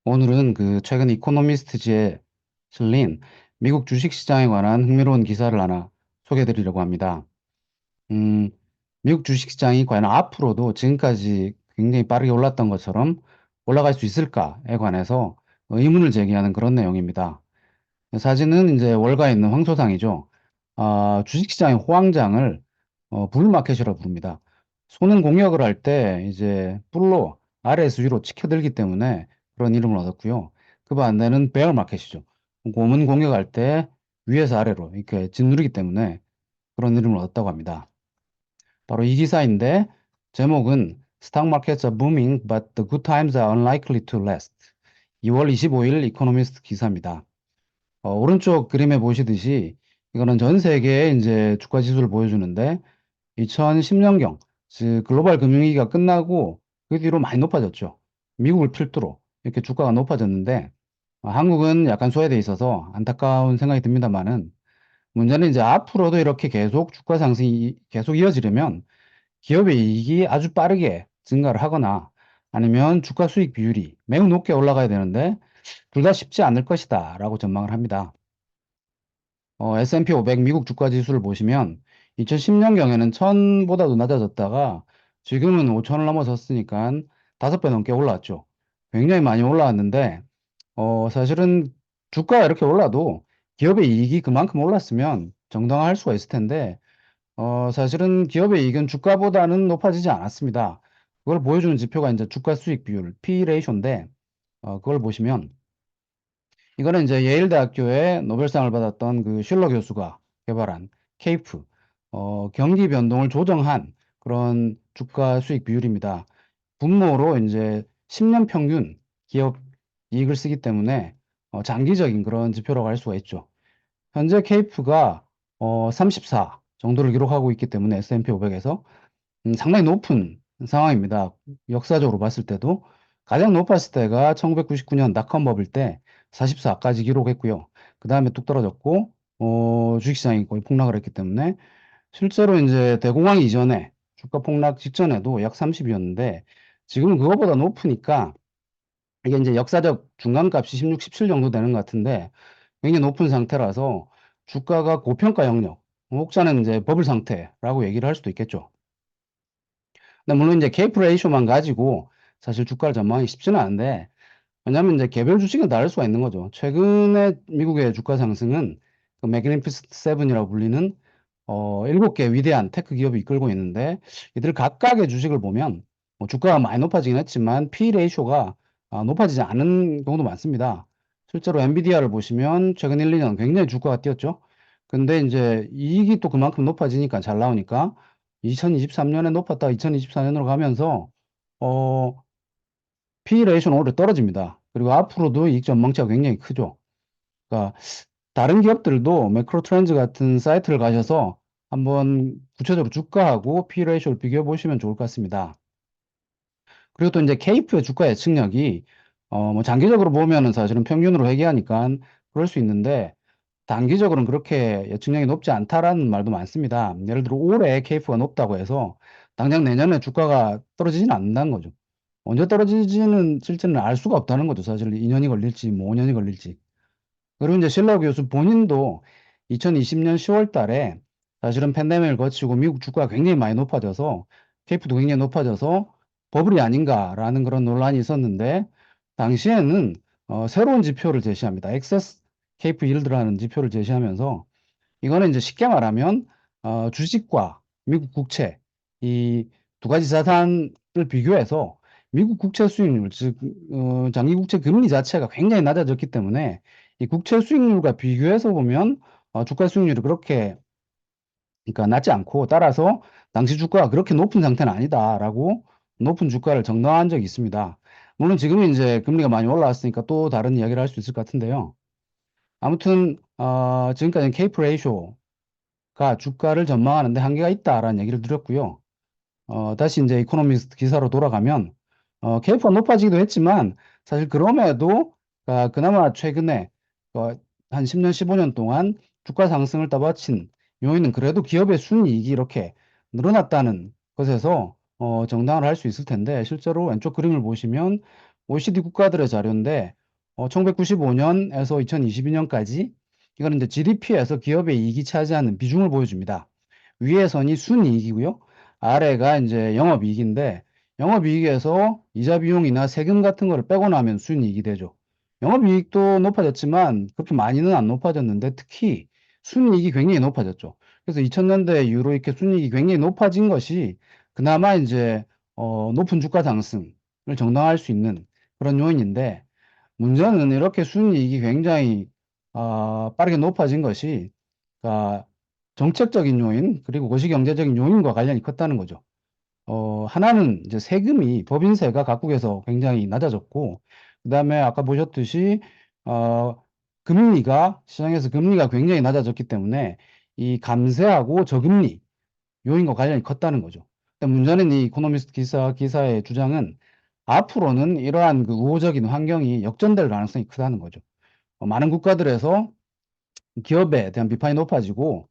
오늘은 그 최근 이코노미스트지에 실린 미국 주식시장에 관한 흥미로운 기사를 하나 소개해 드리려고 합니다. 음, 미국 주식시장이 과연 앞으로도 지금까지 굉장히 빠르게 올랐던 것처럼 올라갈 수 있을까에 관해서 의문을 제기하는 그런 내용입니다. 사진은 이제 월가에 있는 황소상이죠. 주식시장의 호황장을 불마켓이라고 부릅니다. 손은 공격을 할 때 이제 뿔로 아래에서 위로 치켜들기 때문에 그런 이름을 얻었고요. 그 반대는 베어 마켓이죠. 곰은 공격할 때 위에서 아래로 이렇게 짓누르기 때문에 그런 이름을 얻었다고 합니다. 바로 이 기사인데 제목은 Stock markets are booming, but the good times are unlikely to last. 2월 25일 이코노미스트 기사입니다. 오른쪽 그림에 보시듯이 이거는 전 세계의 이제 주가 지수를 보여주는데 2010년경 즉 글로벌 금융위기가 끝나고 그 뒤로 많이 높아졌죠. 미국을 필두로 이렇게 주가가 높아졌는데 한국은 약간 소외돼 있어서 안타까운 생각이 듭니다만은 문제는 이제 앞으로도 이렇게 계속 주가 상승이 계속 이어지려면 기업의 이익이 아주 빠르게 증가를 하거나 아니면 주가 수익 비율이 매우 높게 올라가야 되는데 둘 다 쉽지 않을 것이다라고 전망을 합니다. S&P 500 미국 주가 지수를 보시면 2010년경에는 1000보다도 낮아졌다가 지금은 5000을 넘어섰으니까 5배 넘게 올라왔죠. 굉장히 많이 올라왔는데 사실은 주가가 이렇게 올라도 기업의 이익이 그만큼 올랐으면 정당화할 수가 있을 텐데 사실은 기업의 이익은 주가보다는 높아지지 않았습니다. 그걸 보여주는 지표가 이제 주가 수익 비율 P 레이쇼인데 그걸 보시면 이거는 이제 예일대학교에 노벨상을 받았던 그 슐러 교수가 개발한 케이프, 경기 변동을 조정한 그런 주가 수익 비율입니다. 분모로 이제 10년 평균 기업 이익을 쓰기 때문에 장기적인 그런 지표라고 할 수가 있죠. 현재 케이프가 34 정도를 기록하고 있기 때문에 S&P 500에서 상당히 높은 상황입니다. 역사적으로 봤을 때도 가장 높았을 때가 1999년 닷컴 버블 때 44까지 기록했고요. 그 다음에 뚝 떨어졌고 주식시장이 거의 폭락을 했기 때문에 실제로 이제 대공황 이전에 주가 폭락 직전에도 약 30이었는데 지금은 그거보다 높으니까 이게 이제 역사적 중간값이 16, 17 정도 되는 것 같은데 굉장히 높은 상태라서 주가가 고평가 영역, 혹자는 이제 버블 상태라고 얘기를 할 수도 있겠죠. 근데 물론 이제 케이프 레이쇼만 가지고 사실 주가를 전망하기 쉽지는 않은데 왜냐하면 이제 개별 주식은 다를 수가 있는 거죠. 최근에 미국의 주가 상승은 그 매그니피스트 세븐이라고 불리는 7개 위대한 테크 기업이 이끌고 있는데 이들 각각의 주식을 보면 뭐 주가가 많이 높아지긴 했지만 P 레이쇼가 높아지지 않은 경우도 많습니다. 실제로 엔비디아를 보시면 최근 1, 2년 굉장히 주가가 뛰었죠. 근데 이제 이익이 또 그만큼 높아지니까 잘 나오니까 2023년에 높았다가 2024년으로 가면서 어, P 레이쇼는 오히려 떨어집니다. 그리고 앞으로도 이익 전망치가 굉장히 크죠. 그러니까 다른 기업들도 매크로 트렌즈 같은 사이트를 가셔서 한번 구체적으로 주가하고 P 레이쇼를 비교해 보시면 좋을 것 같습니다. 그리고 또 이제 케이프의 주가 예측력이 뭐 장기적으로 보면은 사실은 평균으로 회귀하니까 그럴 수 있는데 단기적으로는 그렇게 예측력이 높지 않다라는 말도 많습니다. 예를 들어 올해 케이프가 높다고 해서 당장 내년에 주가가 떨어지지는 않는다는 거죠. 언제 떨어지지는 실제는 알 수가 없다는 거죠. 사실 2년이 걸릴지 뭐 5년이 걸릴지. 그리고 이제 실러 교수 본인도 2020년 10월 달에 사실은 팬데믹을 거치고 미국 주가가 굉장히 많이 높아져서 케이프도 굉장히 높아져서 버블이 아닌가라는 그런 논란이 있었는데 당시에는 새로운 지표를 제시합니다. 액세스 케이프 일드라는 지표를 제시하면서 이거는 이제 쉽게 말하면 주식과 미국 국채 이 두 가지 자산을 비교해서 미국 국채 수익률, 즉 장기 국채 금리 자체가 굉장히 낮아졌기 때문에 이 국채 수익률과 비교해서 보면 주가 수익률이 그렇게 그러니까 낮지 않고 따라서 당시 주가가 그렇게 높은 상태는 아니다라고 높은 주가를 정당화한 적이 있습니다. 물론 지금은 이제 금리가 많이 올라왔으니까 또 다른 이야기를 할 수 있을 것 같은데요. 아무튼 지금까지는 케이프 레이쇼가 주가를 전망하는데 한계가 있다라는 얘기를 드렸고요. 다시 이제 이코노미스트 기사로 돌아가면, 케이프가 높아지기도 했지만, 사실 그럼에도, 그나마 최근에, 한 10년, 15년 동안 주가 상승을 따바친 요인은 그래도 기업의 순이익이 이렇게 늘어났다는 것에서, 정당화를 할 수 있을 텐데, 실제로 왼쪽 그림을 보시면, OECD 국가들의 자료인데 1995년에서 2022년까지 이거는 이제 GDP에서 기업의 이익이 차지하는 비중을 보여줍니다. 위에 선이 순이익이고요. 아래가 이제 영업이익인데 영업이익에서 이자 비용이나 세금 같은 거를 빼고 나면 순이익이 되죠. 영업이익도 높아졌지만 그렇게 많이는 안 높아졌는데 특히 순이익이 굉장히 높아졌죠. 그래서 2000년대 이후로 이렇게 순이익이 굉장히 높아진 것이 그나마 이제 높은 주가 상승을 정당화할 수 있는 그런 요인인데 문제는 이렇게 순이익이 굉장히 빠르게 높아진 것이 정책적인 요인 그리고 거시경제적인 요인과 관련이 컸다는 거죠. 하나는 이제 세금이 법인세가 각국에서 굉장히 낮아졌고 그다음에 아까 보셨듯이 어, 금리가 시장에서 금리가 굉장히 낮아졌기 때문에 이 감세하고 저금리 요인과 관련이 컸다는 거죠. 근데 문제는 이 이코노미스트 기사의 주장은 앞으로는 이러한 그 우호적인 환경이 역전될 가능성이 크다는 거죠. 많은 국가들에서 기업에 대한 비판이 높아지고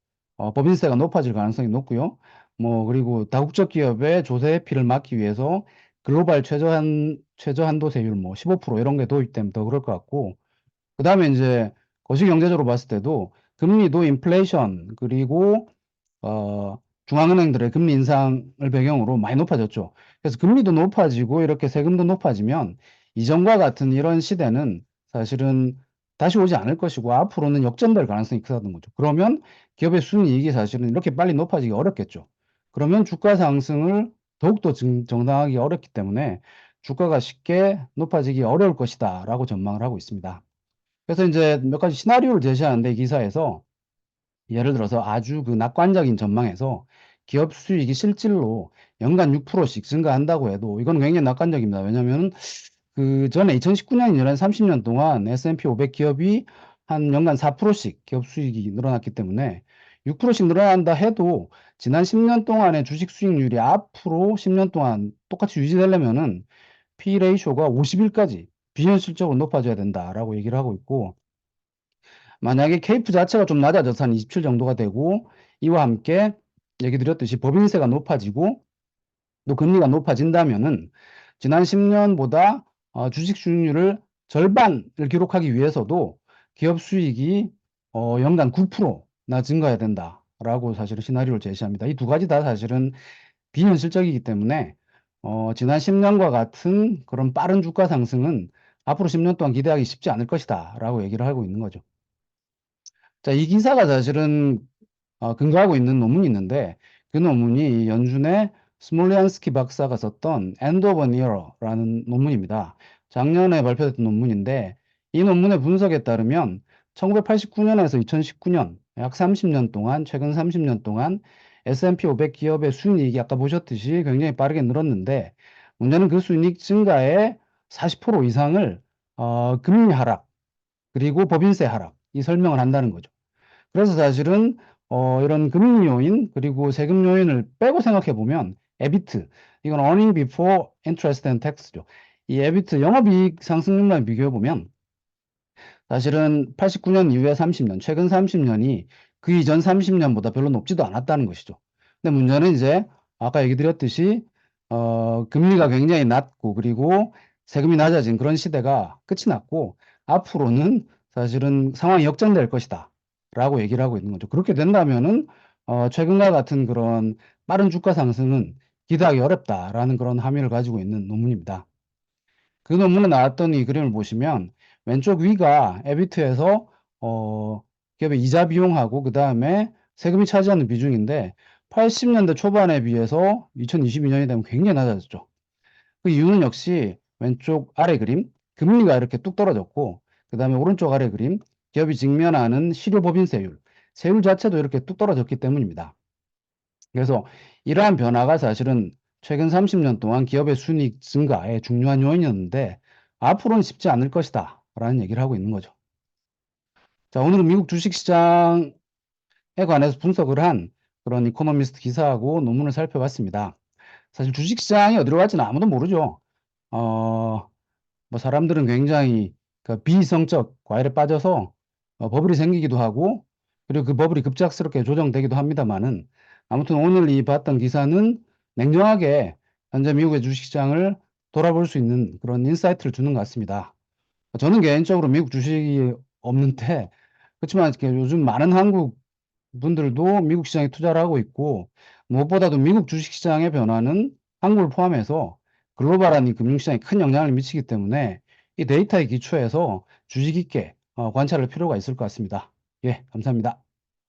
법인세가 높아질 가능성이 높고요. 뭐 그리고 다국적 기업의 조세 회피를 막기 위해서 글로벌 최저한도 세율 뭐 15% 이런 게 도입되면 더 그럴 것 같고 그다음에 이제 거시경제적으로 봤을 때도 금리도 인플레이션 그리고 어, 중앙은행들의 금리 인상을 배경으로 많이 높아졌죠. 그래서 금리도 높아지고 이렇게 세금도 높아지면 이전과 같은 이런 시대는 사실은 다시 오지 않을 것이고 앞으로는 역전될 가능성이 크다는 거죠. 그러면 기업의 순이익이 사실은 이렇게 빨리 높아지기 어렵겠죠. 그러면 주가 상승을 더욱더 정당하기 어렵기 때문에 주가가 쉽게 높아지기 어려울 것이다라고 전망을 하고 있습니다. 그래서 이제 몇 가지 시나리오를 제시하는데 이 기사에서 예를 들어서 아주 그 낙관적인 전망에서 기업 수익이 실질로 연간 6%씩 증가한다고 해도 이건 굉장히 낙관적입니다. 왜냐하면 그 전에 2019년 이전 30년 동안 S&P 500 기업이 한 연간 4%씩 기업 수익이 늘어났기 때문에 6%씩 늘어난다 해도 지난 10년 동안의 주식 수익률이 앞으로 10년 동안 똑같이 유지되려면은 P 레이쇼가 50일까지 비현실적으로 높아져야 된다라고 얘기를 하고 있고 만약에 케이프 자체가 좀 낮아져서 한 27 정도가 되고 이와 함께 얘기 드렸듯이 법인세가 높아지고 또 금리가 높아진다면은 지난 10년보다 주식 수익률을 절반을 기록하기 위해서도 기업 수익이 연간 9%나 증가해야 된다라고 사실은 시나리오를 제시합니다. 이 두 가지 다 사실은 비현실적이기 때문에 지난 10년과 같은 그런 빠른 주가 상승은 앞으로 10년 동안 기대하기 쉽지 않을 것이다라고 얘기를 하고 있는 거죠. 자, 이 기사가 사실은 근거하고 있는 논문이 있는데 그 논문이 연준의 스몰리안스키 박사가 썼던 End of an Era라는 논문입니다. 작년에 발표됐던 논문인데 이 논문의 분석에 따르면 1989년에서 2019년 약 30년 동안 최근 30년 동안 S&P 500 기업의 순이익이 아까 보셨듯이 굉장히 빠르게 늘었는데 문제는 그 순이익 증가의 40% 이상을 금리 하락 그리고 법인세 하락 이 설명을 한다는 거죠. 그래서 사실은 이런 금리 요인 그리고 세금 요인을 빼고 생각해 보면 에비트 이건 earning before interest and tax죠. 이 에비트 영업이익 상승률만 비교해 보면 사실은 89년 이후에 30년 최근 30년이 그 이전 30년보다 별로 높지도 않았다는 것이죠. 근데 문제는 이제 아까 얘기 드렸듯이 금리가 굉장히 낮고 그리고 세금이 낮아진 그런 시대가 끝이 났고 앞으로는 사실은 상황이 역전될 것이다. 라고 얘기를 하고 있는 거죠. 그렇게 된다면은 최근과 같은 그런 빠른 주가 상승은 기대하기 어렵다라는 그런 함의를 가지고 있는 논문입니다. 그 논문에 나왔던 이 그림을 보시면 왼쪽 위가 에비트에서 기업의 이자 비용하고 그 다음에 세금이 차지하는 비중인데 80년대 초반에 비해서 2022년이 되면 굉장히 낮아졌죠. 그 이유는 역시 왼쪽 아래 그림 금리가 이렇게 뚝 떨어졌고 그 다음에 오른쪽 아래 그림 기업이 직면하는 실효법인세율 세율 자체도 이렇게 뚝 떨어졌기 때문입니다. 그래서 이러한 변화가 사실은 최근 30년 동안 기업의 순이익 증가에 중요한 요인이었는데 앞으로는 쉽지 않을 것이다 라는 얘기를 하고 있는 거죠. 자, 오늘은 미국 주식시장에 관해서 분석을 한 그런 이코노미스트 기사하고 논문을 살펴봤습니다. 사실 주식시장이 어디로 갈지는 아무도 모르죠. 어, 뭐 사람들은 굉장히 그 비이성적 과열에 빠져서 버블이 생기기도 하고 그리고 그 버블이 급작스럽게 조정되기도 합니다만은 아무튼 오늘 이 봤던 기사는 냉정하게 현재 미국의 주식시장을 돌아볼 수 있는 그런 인사이트를 주는 것 같습니다. 저는 개인적으로 미국 주식이 없는데, 그렇지만 이렇게 요즘 많은 한국 분들도 미국 시장에 투자를 하고 있고, 무엇보다도 미국 주식 시장의 변화는 한국을 포함해서 글로벌한 이 금융시장에 큰 영향을 미치기 때문에 이 데이터에 기초해서 주식 있게 관찰할 필요가 있을 것 같습니다. 예, 감사합니다.